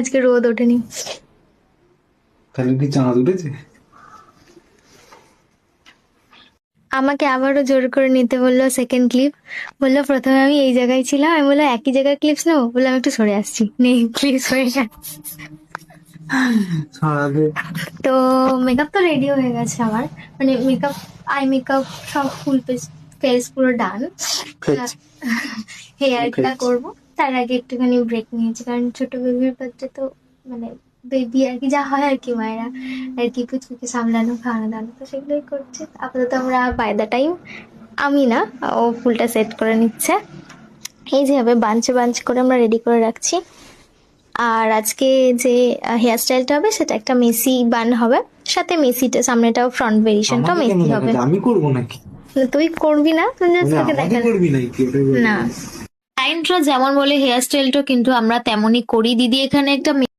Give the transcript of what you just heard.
আজকে রোদ ওঠেনি। তাহলে কি চাঁদ উঠেছে? আমাকে আবারও জোর করে নিতে বললো সেকেন্ড ক্লিপ। বললো প্রথমে আমি এই জায়গায় ছিলাম, আমি বললাম একই জায়গায় ক্লিপস নেবো, বললাম আমি একটু সরে আসছি, নেই ক্লিপস হয়ে গেছে। সারাতে তো মেকআপ তো রেডি হয়ে গেছে আমার, মানে মেকআপ, আই মেকআপ সব ফুল ফেস পুরো ডান। ফেচ হেয়ারটা ফেচ করবো, তার আগে একটুখানি ব্রেক নিয়েছি, কারণ ছোট বেবির বাচ্চা তো, মানে বেবি আর কি, যা হয় আর কি মায়েরা আর কি, পুচকুকে সামলানো, খাওয়ানো দাওয়ানো, তো সেগুলোই করছে আপাতত। আমরা বাই দ্য টাইম, আমি না, ও ফুলটা সেট করে নিচ্ছে। এই যেভাবে বাঞ্চ বাঞ্চ করে আমরা রেডি করে রাখছি। আর আজকে যে হেয়ার স্টাইলটা হবে সেটা একটা মেসি বান হবে, সাথে মেসিটা সামনেটাও ফ্রন্ট ভেরিয়েশনটাও আমাকে কেন মেসি হবে। দেখাচ্ছে? আমি করবো নাকি? তুই করবি না, তুই জাস্ট মানে তাকে আমাকে দেখান করবি নাকি ওটাই বলতে না। চাইছি। ক্লায়েন্টরা যেমন বলে হেয়ার স্টাইলটা কিন্তু আমরা তেমনই করি। দিদি এখানে একটা